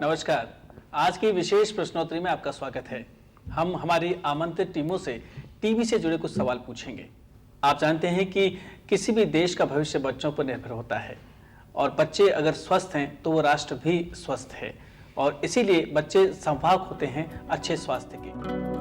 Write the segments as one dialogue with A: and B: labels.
A: नमस्कार। आज की विशेष प्रश्नोत्तरी में आपका स्वागत है। हम हमारी आमंत्रित टीमों से टीबी से जुड़े कुछ सवाल पूछेंगे। आप जानते हैं कि किसी भी देश का भविष्य बच्चों पर निर्भर होता है और बच्चे अगर स्वस्थ हैं तो वो राष्ट्र भी स्वस्थ है और इसीलिए बच्चे संवाहक होते हैं अच्छे स्वास्थ्य के।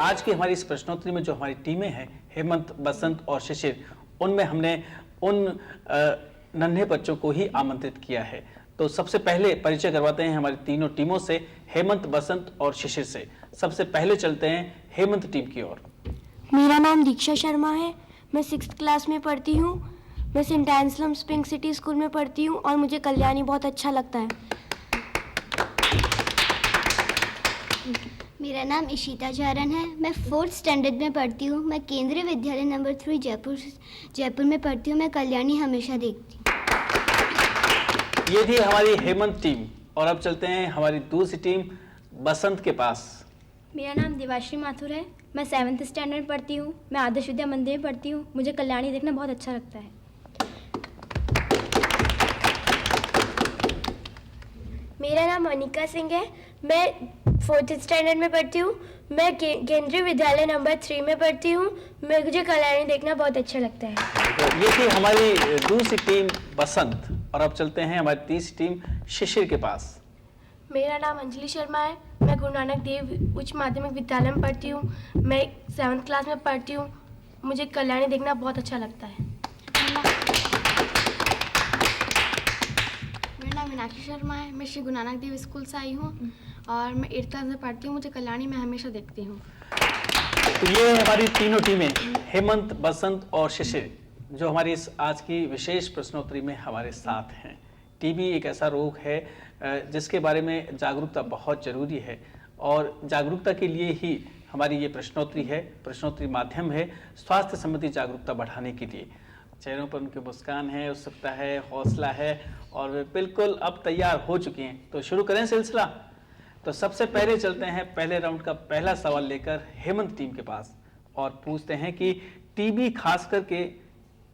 A: आज की हमारी इस प्रश्नोत्तरी में जो हमारी टीमें हैं हेमंत, बसंत और शिशिर, उनमें हमने उन नन्हे बच्चों को ही आमंत्रित किया है। तो सबसे पहले परिचय करवाते हैं हमारी तीनों टीमों से, हेमंत, बसंत और शिशिर से। सबसे पहले चलते हैं हेमंत टीम की ओर।
B: मेरा नाम दीक्षा शर्मा है, मैं 6th क्लास में पढ़ती हूँ। मैं सेंट एंसलम्स पिंक सिटी स्कूल में पढ़ती हूँ और मुझे कल्याणी बहुत अच्छा लगता है।
C: मेरा नाम इशिता चारण है, मैं 4th स्टैंडर्ड में पढ़ती हूँ। मैं केंद्रीय विद्यालय नंबर 3 जयपुर में पढ़ती हूँ। मैं कल्याणी हमेशा देखती हूँ।
A: ये थी हमारी हेमंत टीम और अब चलते हैं हमारी दूसरी टीम बसंत के पास।
D: मेरा नाम देवाश्री माथुर है, मैं 7th स्टैंडर्ड में पढ़ती हूँ। मैं आदर्श विद्या मंदिर में पढ़ती हूँ। मुझे कल्याणी देखना बहुत अच्छा लगता है।
B: मेरा नाम अनिका सिंह है, मैं 4th स्टैंडर्ड में पढ़ती हूँ। मैं केंद्रीय विद्यालय नंबर 3 में पढ़ती हूँ। मुझे कल्याणी देखना बहुत अच्छा लगता है।
A: तो ये थी हमारी दूसरी टीम बसंत और अब चलते हैं हमारी तीसरी टीम शिशिर के पास।
B: मेरा नाम अंजलि शर्मा है, मैं गुरु नानक देव उच्च माध्यमिक विद्यालय में पढ़ती हूँ। मैं 7th क्लास में पढ़ती हूँ। मुझे कल्याणी देखना बहुत अच्छा लगता है।
E: मेरा नाम मीनाक्षी शर्मा है, मैं श्री गुरु नानक देव स्कूल से आई हूँ और मैं 8th क्लास में पढ़ती हूँ। मुझे कल्याणी मैं हमेशा देखती हूँ।
A: तो ये हमारी तीनों टीमें हेमंत, बसंत और शिशिर जो हमारी इस आज की विशेष प्रश्नोत्तरी में हमारे साथ हैं। टीबी एक ऐसा रोग है जिसके बारे में जागरूकता बहुत जरूरी है और जागरूकता के लिए ही हमारी ये प्रश्नोत्तरी है। प्रश्नोत्तरी माध्यम है स्वास्थ्य संबंधी जागरूकता बढ़ाने के लिए। चेहरों पर उनके मुस्कान है, उत्सुकता है, हौसला है और वे बिल्कुल अब तैयार हो चुके हैं। तो शुरू करें सिलसिला। तो सबसे पहले चलते हैं पहले राउंड का पहला सवाल लेकर हेमंत टीम के पास और पूछते हैं कि टीबी खास करके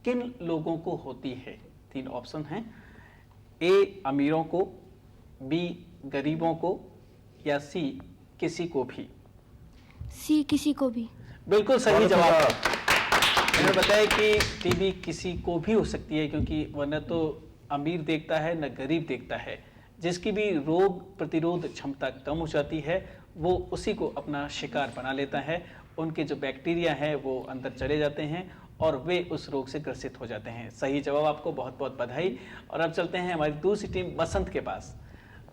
A: किन लोगों को होती है। 3 ऑप्शन हैं, ए अमीरों को, बी गरीबों को या सी किसी को भी।
B: सी किसी को भी।
A: बिल्कुल सही जवाब। मैंने बताया कि टीबी किसी को भी हो सकती है क्योंकि वह न तो अमीर देखता है न गरीब देखता है। जिसकी भी रोग प्रतिरोध क्षमता कम हो जाती है वो उसी को अपना शिकार बना लेता है। उनके जो बैक्टीरिया हैं वो अंदर चले जाते हैं और वे उस रोग से ग्रसित हो जाते हैं। सही जवाब, आपको बहुत बहुत बधाई। और अब चलते हैं हमारी दूसरी टीम बसंत के पास।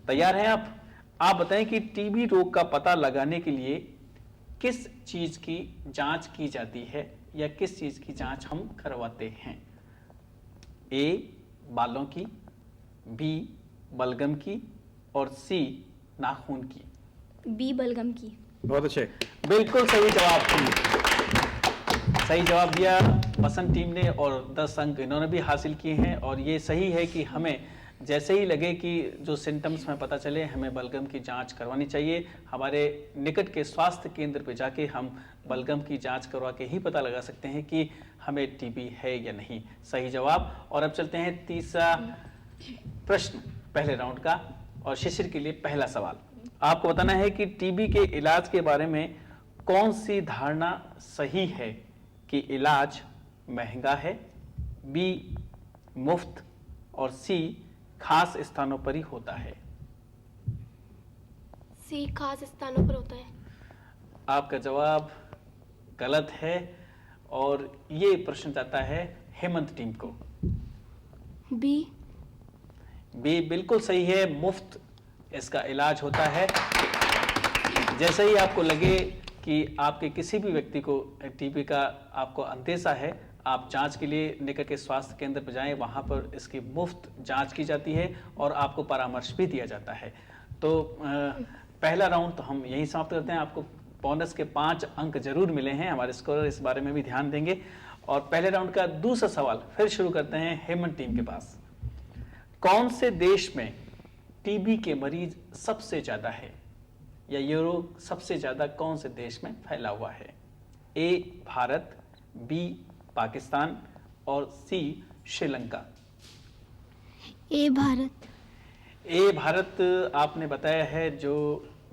A: तैयार हैं आप? आप बताएं कि टीबी रोग का पता लगाने के लिए किस चीज की जांच की जाती है या किस चीज की जांच हम करवाते हैं। ए बालों की, बी बलगम की और सी नाखून की।
D: बी बलगम की।
A: बहुत अच्छे, बिल्कुल सही जवाब। सही जवाब दिया बसंत टीम ने और 10 अंक इन्होंने भी हासिल किए हैं। और ये सही है कि हमें जैसे ही लगे कि जो सिम्टम्स में पता चले हमें बलगम की जांच करवानी चाहिए। हमारे निकट के स्वास्थ्य केंद्र पे जाके हम बलगम की जांच करवा के ही पता लगा सकते हैं कि हमें टीबी है या नहीं। सही जवाब। और अब चलते हैं तीसरा प्रश्न पहले राउंड का और शिशिर के लिए पहला सवाल। आपको बताना है कि टीबी के इलाज के बारे में कौन सी धारणा सही है कि इलाज महंगा है, बी मुफ्त और सी खास स्थानों पर ही होता है।
B: सी खास स्थानों पर होता है।
A: आपका जवाब गलत है और ये प्रश्न जाता है हेमंत टीम को।
B: बी
A: बिल्कुल सही है, मुफ्त इसका इलाज होता है। जैसे ही आपको लगे कि आपके किसी भी व्यक्ति को टीबी का आपको अंदेशा है, आप जांच के लिए निकट के स्वास्थ्य केंद्र पर जाएं, वहां पर इसकी मुफ्त जांच की जाती है और आपको परामर्श भी दिया जाता है। तो पहला राउंड तो हम यही समाप्त करते हैं। आपको बोनस के 5 अंक जरूर मिले हैं, हमारे स्कोरर इस बारे में भी ध्यान देंगे। और पहले राउंड का दूसरा सवाल फिर शुरू करते हैं हेमंत टीम के पास। कौन से देश में टीबी के मरीज सबसे ज्यादा है, या ये रोग सबसे ज्यादा कौन से देश में फैला हुआ है? ए भारत, बी पाकिस्तान और सी श्रीलंका।
C: ए भारत।
A: ए भारत आपने बताया है, जो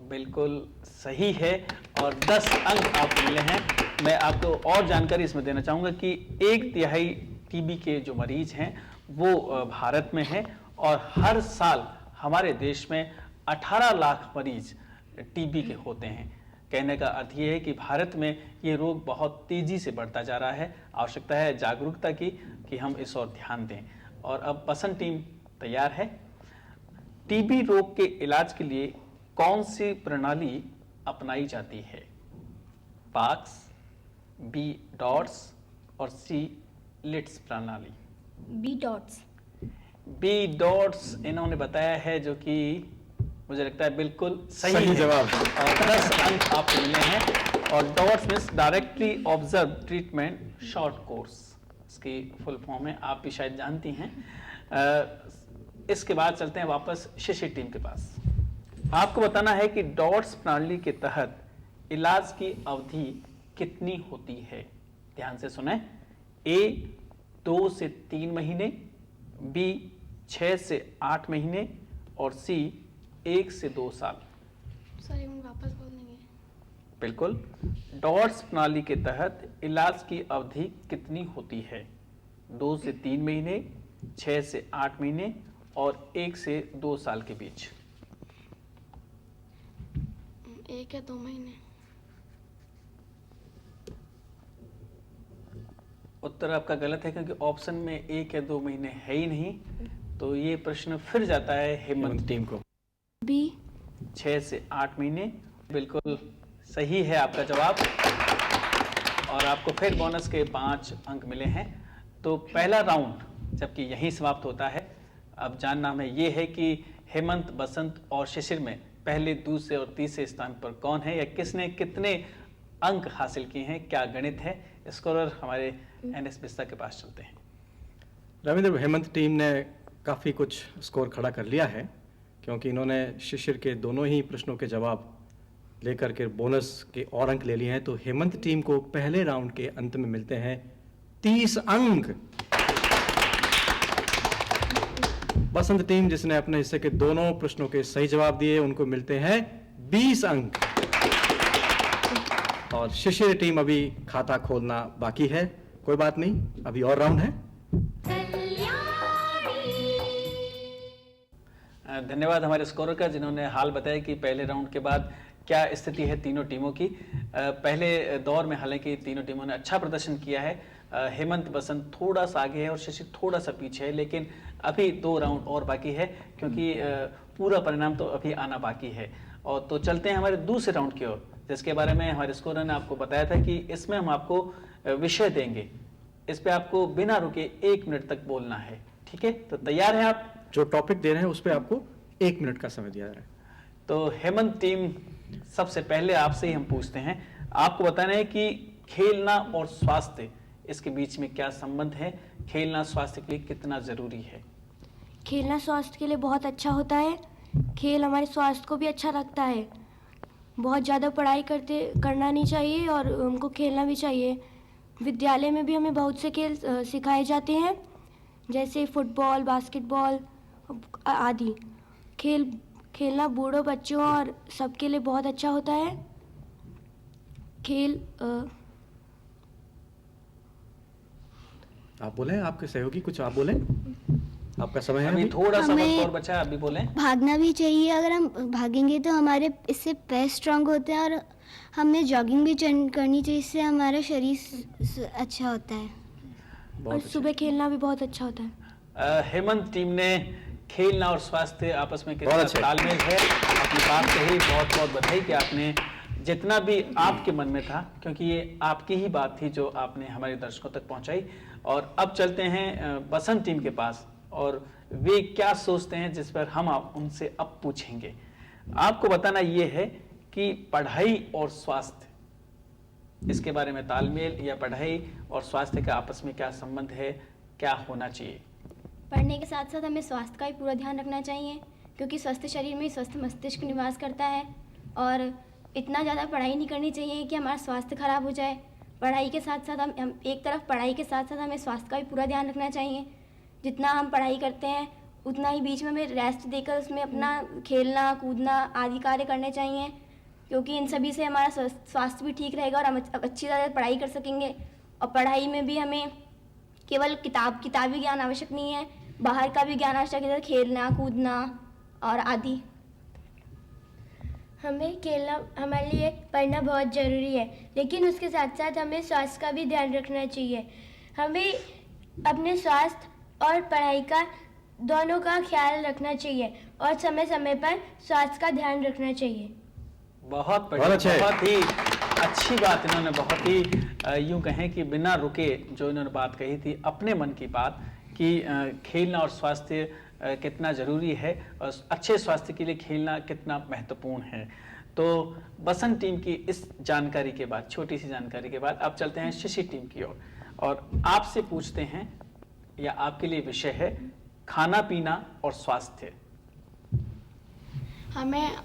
A: बिल्कुल सही है और 10 अंक आपको मिले हैं। मैं आपको और जानकारी इसमें देना चाहूँगा कि 1/3 टीबी के जो मरीज हैं वो भारत में हैं और हर साल हमारे देश में 18 लाख मरीज टीबी के होते हैं। कहने का अर्थ ये है कि भारत में ये रोग बहुत तेजी से बढ़ता जा रहा है। आवश्यकता है जागरूकता की कि हम इस ओर ध्यान दें। और अब बसंत टीम तैयार है। टीबी रोग के इलाज के लिए कौन सी प्रणाली अपनाई जाती है? पाक्स, बी डॉट्स और सी लिट्स प्रणाली।
D: B dots.
A: बी डॉट्स इन्होंने बताया है, जो कि मुझे लगता है बिल्कुल सही है।
F: जवाब।
A: और 10 अंक आपको मिले हैं। और dots means directly observe treatment short course, इसकी फुल फॉर्म है, आप भी शायद जानती हैं। इसके बाद चलते हैं वापस शिशिर टीम के पास। आपको बताना है कि डॉट्स प्रणाली के तहत इलाज की अवधि कितनी होती है? ध्यान से सुने। ए 2 से 3 महीने, बी 6 से 8 महीने और सी 1 से 2 साल।
E: सर एक मिनट वापस बोल देंगे?
A: बिल्कुल। डॉट्स प्रणाली के तहत इलाज की अवधि कितनी होती है? 2 से 3 महीने, 6 से 8 महीने और 1 से 2 साल के बीच।
E: 1 या 2 महीने।
A: उत्तर आपका गलत है, क्योंकि ऑप्शन में 1 या 2 महीने है ही नहीं। तो ये प्रश्न फिर जाता है हेमंत टीम को।
C: बी
A: 6 से 8 महीने बिल्कुल सही है आपका जवाब। और आपको फिर बोनस के 5 अंक मिले हैं। तो पहला राउंड जबकि यहीं समाप्त होता है। अब जानना हमें ये है कि हेमंत, बसंत और शिशिर में पहले, दूसरे और तीसरे स्थान पर कौन है, या किसने कितने अंक हासिल किए हैं, क्या गणित है? स्कोरर हमारे एनएस बिस्ता के पास चलते हैं।
F: रविंद्र, हेमंत टीम ने काफ़ी कुछ स्कोर खड़ा कर लिया है, क्योंकि इन्होंने शिशिर के दोनों ही प्रश्नों के जवाब लेकर के बोनस के और अंक ले लिए हैं। तो हेमंत टीम को पहले राउंड के अंत में मिलते हैं 30 अंक। बसंत टीम, जिसने अपने हिस्से के दोनों प्रश्नों के सही जवाब दिए, उनको मिलते हैं 20 अंक। और शिशिर टीम अभी खाता खोलना बाकी है। कोई बात नहीं, अभी और राउंड है।
A: धन्यवाद हमारे स्कोरर का, जिन्होंने हाल बताया कि पहले राउंड के बाद क्या स्थिति है तीनों टीमों की। पहले दौर में हालांकि तीनों टीमों ने अच्छा प्रदर्शन किया है। हेमंत, बसंत थोड़ा सा आगे है और शिशिर थोड़ा सा पीछे है, लेकिन अभी 2 राउंड और बाकी है, क्योंकि पूरा परिणाम तो अभी आना बाकी है। और तो चलते हैं हमारे दूसरे राउंड की ओर, जिसके बारे में हमारे स्कोरर ने आपको बताया था कि इसमें हम आपको विषय देंगे। इस पे आपको बिना रुके 1 मिनट तक बोलना है। ठीक है, तो तैयार हैं आप?
F: जो टॉपिक दे रहे हैं उस पर आपको 1 मिनट का समय दिया जा रहा है।
A: तो हेमंत टीम, सबसे पहले आपसे ही हम पूछते हैं। आपको बताना है कि खेलना और स्वास्थ्य, इसके बीच में क्या संबंध है? खेलना स्वास्थ्य के लिए कितना जरूरी है?
B: खेलना स्वास्थ्य के लिए बहुत अच्छा होता है। खेल हमारे स्वास्थ्य को भी अच्छा रखता है। बहुत ज़्यादा पढ़ाई करना नहीं चाहिए और हमको खेलना भी चाहिए। विद्यालय में भी हमें बहुत से खेल सिखाए जाते हैं, जैसे फुटबॉल, बास्केटबॉल आदि। खेलना बूढ़ों, बच्चों और सबके लिए बहुत अच्छा होता है। खेल
F: आप बोले, आपके सहयोगी कुछ आप बोले, आपका समय है
A: अभी
F: अभी।
A: थोड़ा सा
C: हमें-
A: वक्त और बचा है, अभी बोलें।
C: भागना भी चाहिए। अगर हम भागेंगे तो हमारे इससे पैर स्ट्रांग होते हैं, और हमें जॉगिंग भी करनी चाहिए, इससे हमारा शरीर अच्छा होता है।
B: और
F: बहुत अच्छा।
B: सुबह खेलना भी बहुत अच्छा होता है।
A: हेमंत टीम ने खेलना और स्वास्थ्य आपस में कितना
F: बहुत अच्छे।
A: तालमेल है, अपनी बात कही। बहुत बहुत बधाई कि आपने जितना भी आपके मन में था, क्योंकि ये आपकी ही बात थी जो आपने हमारे दर्शकों तक पहुंचाई। और अब चलते हैं बसंत टीम के पास, और वे क्या सोचते हैं जिस पर हम आप उनसे अब पूछेंगे। आपको बताना ये है कि पढ़ाई और स्वास्थ्य, इसके बारे में तालमेल या पढ़ाई और स्वास्थ्य का आपस में क्या संबंध है, क्या होना चाहिए?
D: पढ़ने के साथ साथ हमें स्वास्थ्य का भी पूरा ध्यान रखना चाहिए, क्योंकि स्वस्थ शरीर में ही स्वस्थ मस्तिष्क निवास करता है। और इतना ज़्यादा पढ़ाई नहीं करनी चाहिए कि हमारा स्वास्थ्य खराब हो जाए। पढ़ाई के साथ साथ हम एक तरफ पढ़ाई के साथ साथ हमें स्वास्थ्य का भी पूरा ध्यान रखना चाहिए। जितना हम पढ़ाई करते हैं उतना ही बीच में हमें रेस्ट देकर उसमें अपना खेलना कूदना आदि कार्य करने चाहिए, क्योंकि इन सभी से हमारा स्वास्थ्य भी ठीक रहेगा और हम अच्छी तरह पढ़ाई कर सकेंगे। और पढ़ाई में भी हमें केवल किताबी ज्ञान आवश्यक नहीं है, बाहर का भी ज्ञान आवश्यक है, जैसे खेलना कूदना और आदि।
B: हमें खेलना, हमारे लिए पढ़ना बहुत ज़रूरी है, लेकिन उसके साथ साथ हमें स्वास्थ्य का भी ध्यान रखना चाहिए। हमें अपने स्वास्थ्य और पढ़ाई का दोनों का ख्याल रखना चाहिए और समय समय पर स्वास्थ्य का ध्यान रखना चाहिए।
A: बहुत बढ़िया, बहुत ही अच्छी बात इन्होंने, बहुत ही यूं कहें कि बिना रुके जो इन्होंने बात कही थी, अपने मन की बात कि खेलना और स्वास्थ्य कितना ज़रूरी है और अच्छे स्वास्थ्य के लिए खेलना कितना महत्वपूर्ण है। तो बसंत टीम की इस जानकारी के बाद, छोटी सी जानकारी के बाद, अब चलते हैं शिशिर टीम की ओर और आपसे पूछते हैं, या आपके लिए विषय है खाना पीना और स्वास्थ्य।
E: हमें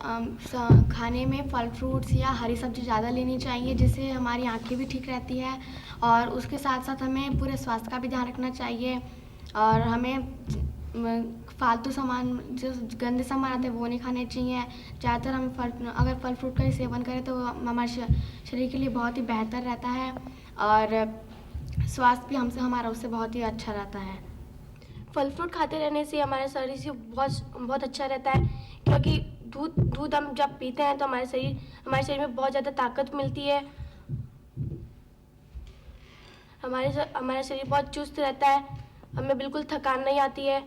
E: खाने में फल फ्रूट्स या हरी सब्जी ज़्यादा लेनी चाहिए, जिससे हमारी आंखें भी ठीक रहती है। और उसके साथ साथ हमें पूरे स्वास्थ्य का भी ध्यान रखना चाहिए। और हमें फालतू सामान, जो गंदे सामान आते हैं वो नहीं खाने चाहिए। ज़्यादातर हम अगर फल फ्रूट का ही सेवन करें तो हमारे शरीर के लिए बहुत ही बेहतर रहता है और स्वास्थ्य भी हमारा उससे बहुत ही अच्छा रहता है।
B: फल फ्रूट खाते रहने से हमारे शरीर से बहुत अच्छा रहता है, क्योंकि दूध हम जब पीते हैं तो हमारे शरीर में बहुत ज़्यादा ताकत मिलती है। हमारा शरीर बहुत चुस्त रहता है, हमें बिल्कुल थकान नहीं आती है।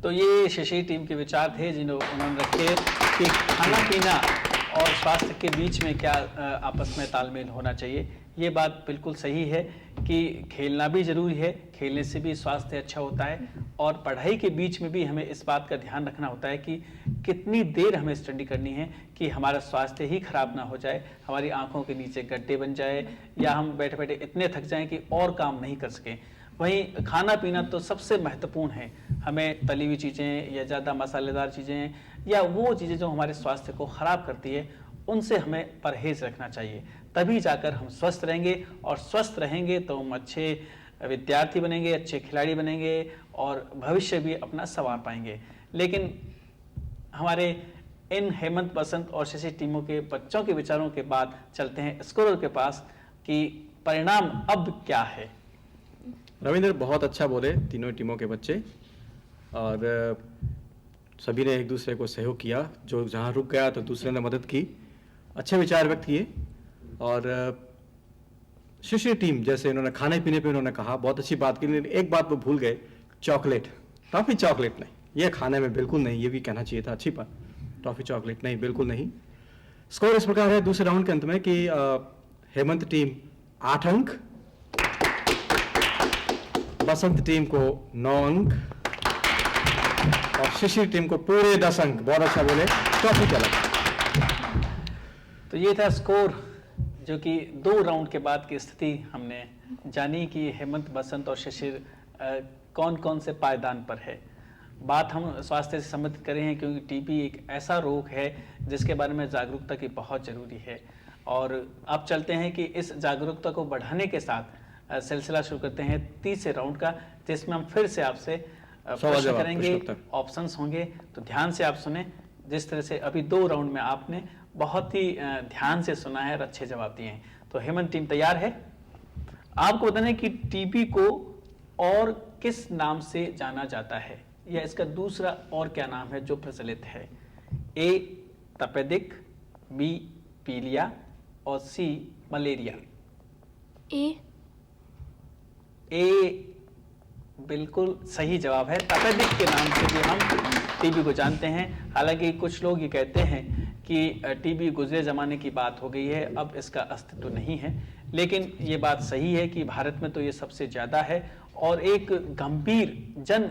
A: तो ये शिशिर टीम के विचार थे जिन्होंने उन्होंने रखे कि खाना पीना और स्वास्थ्य के बीच में क्या आपस में तालमेल होना चाहिए। ये बात बिल्कुल सही है कि खेलना भी ज़रूरी है, खेलने से भी स्वास्थ्य अच्छा होता है। और पढ़ाई के बीच में भी हमें इस बात का ध्यान रखना होता है कि कितनी देर हमें स्टडी करनी है कि हमारा स्वास्थ्य ही खराब ना हो जाए, हमारी आंखों के नीचे गड्ढे बन जाए या हम बैठे बैठे इतने थक जाएं कि और काम नहीं कर सकें। वहीं खाना पीना तो सबसे महत्वपूर्ण है। हमें तली हुई चीज़ें या ज़्यादा मसालेदार चीज़ें या वो चीज़ें जो हमारे स्वास्थ्य को ख़राब करती है, उनसे हमें परहेज़ रखना चाहिए। तभी जाकर हम स्वस्थ रहेंगे, और स्वस्थ रहेंगे तो हम अच्छे विद्यार्थी बनेंगे, अच्छे खिलाड़ी बनेंगे और भविष्य भी अपना संवार पाएंगे। लेकिन हमारे इन हेमंत, बसंत और शिशिर टीमों के बच्चों के विचारों के बाद चलते हैं स्कोरर के पास कि परिणाम अब क्या है।
F: रविंद्र बहुत अच्छा बोले तीनों टीमों के बच्चे, और सभी ने एक दूसरे को सहयोग किया। जो जहाँ रुक गया तो दूसरे ने मदद की, अच्छे विचार व्यक्त किए। और शिशिर टीम, जैसे इन्होंने खाने पीने पे उन्होंने कहा, बहुत अच्छी बात की, लेकिन एक बात वो भूल गए, चॉकलेट। टॉफ़ी चॉकलेट नहीं, ये खाने में बिल्कुल नहीं, ये भी कहना चाहिए था, अच्छी बात। टॉफ़ी चॉकलेट नहीं, बिल्कुल नहीं। स्कोर इस प्रकार है दूसरे राउंड के अंत में कि हेमंत टीम 8 अंक, बसंत टीम को 9 अंक और शिशिर टीम को पूरे 10 अंक। बहुत अच्छा बोले, टॉफी चला।
A: तो ये था स्कोर, जो कि 2 राउंड के बाद की स्थिति हमने जानी कि हेमंत, बसंत और शिशिर कौन कौन से पायदान पर है। बात हम स्वास्थ्य से संबंधित कर रहे हैं, क्योंकि टीबी एक ऐसा रोग है जिसके बारे में जागरूकता की बहुत ज़रूरी है। और अब चलते हैं कि इस जागरूकता को बढ़ाने के साथ सिलसिला शुरू करते हैं तीसरे राउंड का, जिसमें हम फिर से आपसे प्रश्न करेंगे, ऑप्शंस होंगे, तो ध्यान से आप सुने। जिस तरह से अभी 2 राउंड में आपने बहुत ही ध्यान से सुना है और अच्छे जवाब दिए हैं। तो हेमंत टीम तैयार है? आपको बताना है कि टीबी को और किस नाम से जाना जाता है, या इसका दूसरा और क्या नाम है जो प्रचलित है। ए तपेदिक, बी पीलिया और सी मलेरिया।
B: ए
A: बिल्कुल सही जवाब है। तपेदिक के नाम से भी हम टीबी को जानते हैं। हालांकि कुछ लोग ये कहते हैं कि टीबी गुजरे ज़माने की बात हो गई है, अब इसका अस्तित्व नहीं है, लेकिन ये बात सही है कि भारत में तो ये सबसे ज़्यादा है और एक गंभीर जन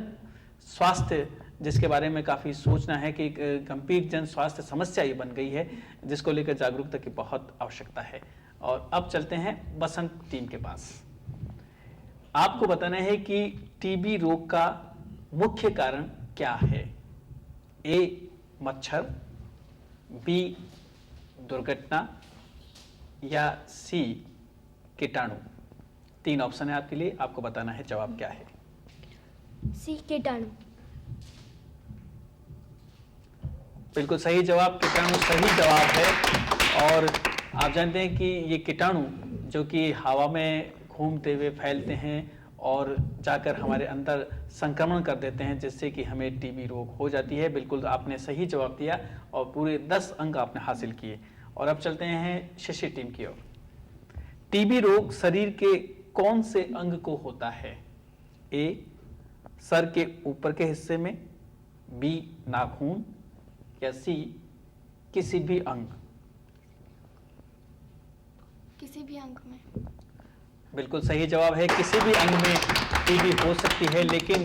A: स्वास्थ्य जिसके बारे में काफ़ी सोचना है कि एक गंभीर जन स्वास्थ्य समस्या ये बन गई है, जिसको लेकर जागरूकता की बहुत आवश्यकता है। और अब चलते हैं बसंत टीम के पास। आपको बताना है कि टीबी रोग का मुख्य कारण क्या है। ए मच्छर, बी दुर्घटना या सी कीटाणु। 3 ऑप्शन है आपके लिए, आपको बताना है जवाब क्या है।
B: सी कीटाणु।
A: बिल्कुल सही जवाब, कीटाणु सही जवाब है। और आप जानते हैं कि ये कीटाणु जो कि हवा में घूमते हुए फैलते हैं और जाकर हमारे अंदर संक्रमण कर देते हैं, जिससे कि हमें टीबी रोग हो जाती है। बिल्कुल आपने सही जवाब दिया और पूरे 10 अंक आपने हासिल किए। और अब चलते हैं शिशिर टीम की ओर। टीबी रोग शरीर के कौन से अंग को होता है। ए सर के ऊपर के हिस्से में, बी नाखून या सी किसी भी अंग।
E: किसी भी अंग में।
A: बिल्कुल सही जवाब है, किसी भी अंग में टीबी हो सकती है, लेकिन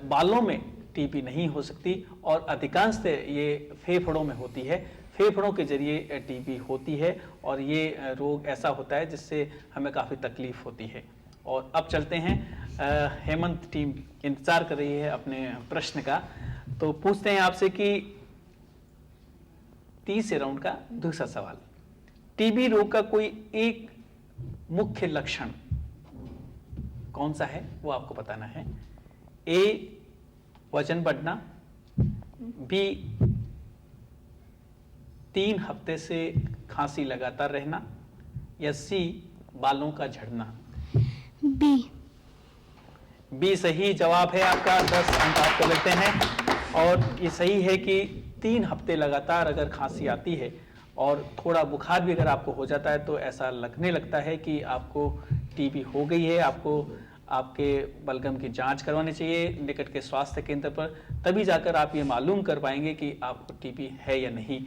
A: बालों में टीबी नहीं हो सकती और अधिकांशतः ये फेफड़ों में होती है। फेफड़ों के जरिए टीबी होती है और ये रोग ऐसा होता है जिससे हमें काफ़ी तकलीफ होती है। और अब चलते हैं, हेमंत टीम इंतजार कर रही है अपने प्रश्न का, तो पूछते हैं आपसे कि 30 राउंड का दूसरा सवाल। टीबी रोग का कोई एक मुख्य लक्षण कौन सा है वो आपको बताना है। ए वजन बढ़ना, बी 3 हफ्ते से खांसी लगातार रहना या सी बालों का झड़ना।
C: बी।
A: बी सही जवाब है आपका, 10 अंक आपको मिलते हैं। और ये सही है कि 3 हफ्ते लगातार अगर खांसी आती है और थोड़ा बुखार भी अगर आपको हो जाता है तो ऐसा लगने लगता है कि आपको टीबी हो गई है। आपको आपके बलगम की जांच करवानी चाहिए निकट के स्वास्थ्य केंद्र पर, तभी जाकर आप ये मालूम कर पाएंगे कि आपको टीबी है या नहीं।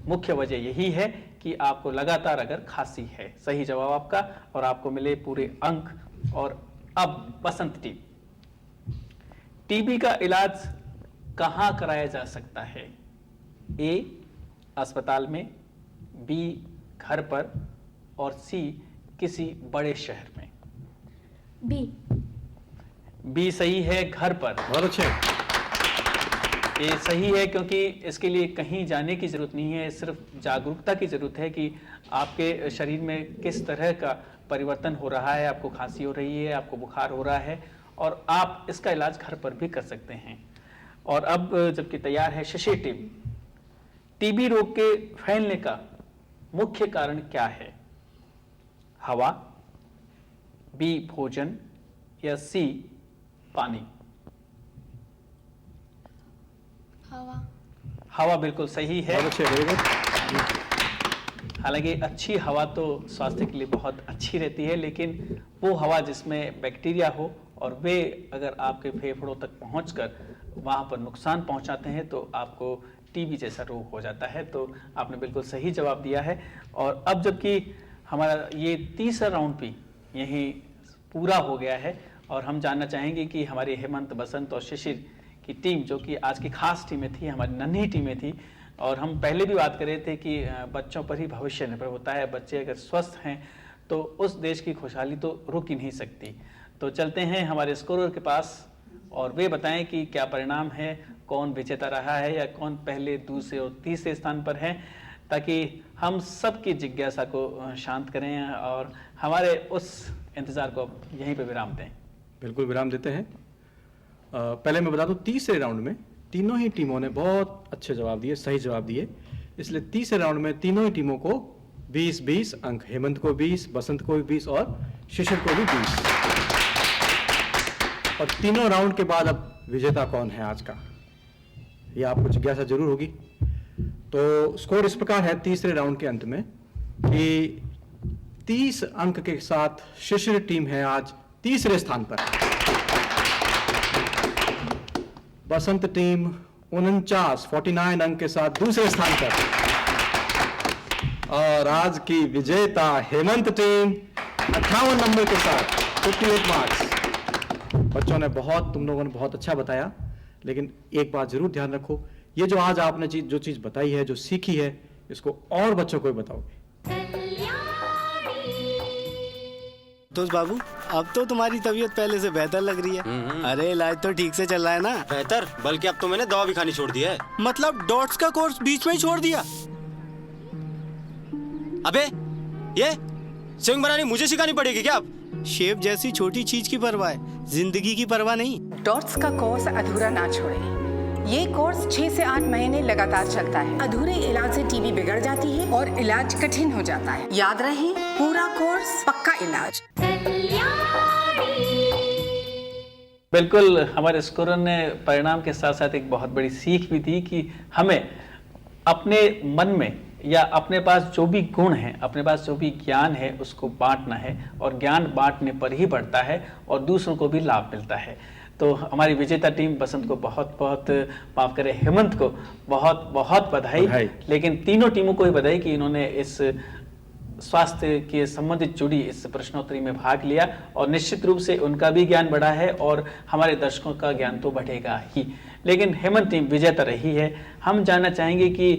A: मुख्य वजह यही है कि आपको लगातार अगर खांसी है। सही जवाब आपका और आपको मिले पूरे अंक। और अब बसंत टीम, टीबी का इलाज कहाँ कराया जा सकता है। ए अस्पताल में, बी घर पर और सी किसी बड़े शहर में।
B: बी।
A: बी सही है, घर पर।
F: बहुत अच्छे।
A: ये सही है क्योंकि इसके लिए कहीं जाने की जरूरत नहीं है, सिर्फ जागरूकता की जरूरत है कि आपके शरीर में किस तरह का परिवर्तन हो रहा है। आपको खांसी हो रही है, आपको बुखार हो रहा है और आप इसका इलाज घर पर भी कर सकते हैं। और अब जबकि तैयार है शिशिर टीम, टीबी रोग के फैलने का मुख्य कारण क्या है। हवा, बी भोजन या सी पानी।
E: हवा।
A: हवा बिल्कुल सही है।
F: बहुत अच्छे, वेरी गुड।
A: हालांकि अच्छी हवा तो स्वास्थ्य के लिए बहुत अच्छी रहती है, लेकिन वो हवा जिसमें बैक्टीरिया हो और वे अगर आपके फेफड़ों तक पहुंचकर वहां पर नुकसान पहुंचाते हैं तो आपको टीबी जैसा रोग हो जाता है। तो आपने बिल्कुल सही जवाब दिया है। और अब जबकि हमारा ये तीसरा राउंड भी यहीं पूरा हो गया है और हम जानना चाहेंगे कि हमारी हेमंत, बसंत और शिशिर की टीम, जो कि आज की खास टीमें थी, हमारी नन्ही टीमें थी, और हम पहले भी बात कर रहे थे कि बच्चों पर ही भविष्य निर्भर होता है। बच्चे अगर स्वस्थ हैं तो उस देश की खुशहाली तो रुक ही नहीं सकती। तो चलते हैं हमारे स्कोरर के पास और वे बताएं कि क्या परिणाम है, कौन विजेता रहा है या कौन पहले, दूसरे और तीसरे स्थान पर है, ताकि हम सबकी जिज्ञासा को शांत करें और हमारे उस इंतज़ार को यहीं पर विराम दें।
F: बिल्कुल विराम देते हैं। पहले मैं बता दूं, तीसरे राउंड में तीनों ही टीमों ने बहुत अच्छे जवाब दिए, सही जवाब दिए, इसलिए तीसरे राउंड में तीनों ही टीमों को 20-20 अंक, हेमंत को 20, बसंत को भी 20 और शिशिर को भी 20। और तीनों राउंड के बाद अब विजेता कौन है आज का, ये आपको जिज्ञासा जरूर होगी। तो स्कोर इस प्रकार है तीसरे राउंड के अंत में कि 30 अंक के साथ शिशिर टीम है आज तीसरे स्थान पर। बसंत टीम 49 अंक के साथ दूसरे स्थान पर, और आज की विजेता हेमंत टीम 58 नंबर के साथ 58 मार्क्स। बच्चों ने तुम लोगों ने बहुत अच्छा बताया, लेकिन एक बात जरूर ध्यान रखो, ये जो आज आपने जो चीज बताई है, जो सीखी है, इसको और बच्चों को भी बताओगे।
G: तो बाबू, अब तो तुम्हारी तबीयत पहले से बेहतर लग रही है। अरे इलाज तो ठीक से चल रहा है ना?
H: बेहतर, बल्कि अब तो मैंने दवा भी खानी छोड़ दी है।
G: मतलब डॉट्स का कोर्स बीच में ही छोड़ दिया?
H: अबे ये स्विंग बनानी मुझे सिखानी पड़ेगी क्या अब?
G: शेप जैसी छोटी चीज की परवाह है, जिंदगी की परवाह नहीं।
I: डॉट्स का कोर्स अधूरा ना छोड़ें। ये कोर्स 6 से 8 महीने लगातार चलता है। अधूरे इलाज से टीबी बिगड़ जाती है और इलाज कठिन हो जाता है। याद रहे, पूरा कोर्स पक्का इलाज।
A: बिल्कुल, हमारे स्कोरर ने परिणाम के साथ साथ एक बहुत बड़ी सीख भी दी कि हमें अपने मन में या अपने पास जो भी गुण है, अपने पास जो भी ज्ञान है, उसको बांटना है, और ज्ञान बांटने पर ही बढ़ता है और दूसरों को भी लाभ मिलता है। तो हमारी विजेता टीम बसंत को बहुत बहुत, माफ करें हेमंत को बहुत बहुत बधाई। लेकिन तीनों टीमों को ही बधाई कि इन्होंने इस स्वास्थ्य के संबंधित जुड़ी इस प्रश्नोत्तरी में भाग लिया, और निश्चित रूप से उनका भी ज्ञान बढ़ा है और हमारे दर्शकों का ज्ञान तो बढ़ेगा ही। लेकिन हेमंत टीम विजेता रही है। हम जानना चाहेंगे कि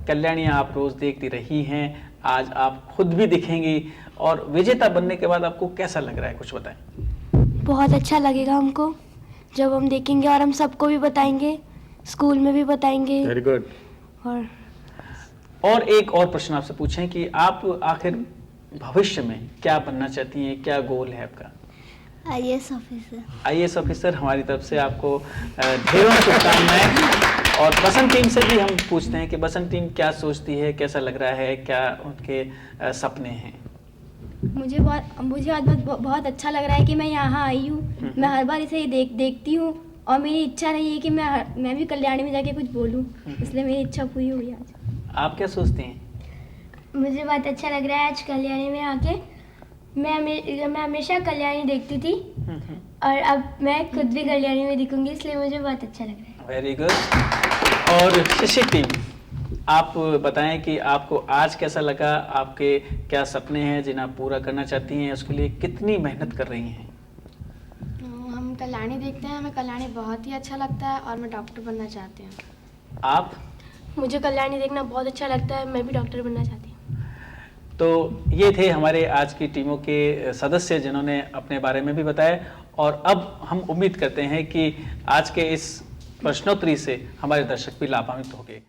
A: कल्याणी, आप रोज देखती रही हैं, आज आप खुद भी दिखेंगी, और विजेता बनने के बाद आपको कैसा लग रहा है, कुछ बताएं।
B: बहुत अच्छा लगेगा हमको जब हम देखेंगे, और हम सबको भी बताएंगे, स्कूल में भी बताएंगे।
F: Very good.
A: और एक और प्रश्न आपसे पूछें कि आप आखिर भविष्य में क्या बनना चाहती हैं, क्या गोल है आपका?
C: IAS officer.
A: IAS ऑफिसर, हमारी तरफ से आपको ढेरों शुभकामनाएं। और बसंत टीम से भी हम पूछते हैं कि बसंत टीम क्या सोचती है, कैसा लग रहा है, क्या उनके सपने हैं?
D: मुझे आज बहुत अच्छा लग रहा है कि मैं यहाँ आई हूँ। मैं हर बार इसे देखती हूँ, और मेरी इच्छा रही है कि मैं भी कल्याणी में जाके कुछ बोलूँ, इसलिए मेरी इच्छा पूरी हुई आज।
A: आप क्या सोचती हैं?
B: मुझे बहुत अच्छा लग रहा है आज कल्याणी में आके। मैं हमेशा कल्याणी देखती थी, और अब मैं खुद भी कल्याणी में दिखूंगी, इसलिए मुझे बहुत अच्छा लग रहा है।
A: Very good. और शिक्षक टीम, आप बताएं कि आपको आज कैसा लगा, आपके क्या सपने हैं जिन्हें आप पूरा करना चाहती हैं, उसके लिए कितनी मेहनत कर रही हैं?
E: हम कल्याणी देखते हैं, हमें कल्याणी बहुत ही अच्छा लगता है, और मैं डॉक्टर बनना चाहती हूँ।
A: आप?
B: मुझे कल्याणी देखना बहुत अच्छा लगता है, मैं भी डॉक्टर बनना चाहती हूँ।
A: तो ये थे हमारे आज की टीमों के सदस्य जिन्होंने अपने बारे में भी बताया, और अब हम उम्मीद करते हैं कि आज के इस प्रश्नोत्तरी से हमारे दर्शक भी लाभान्वित होंगे।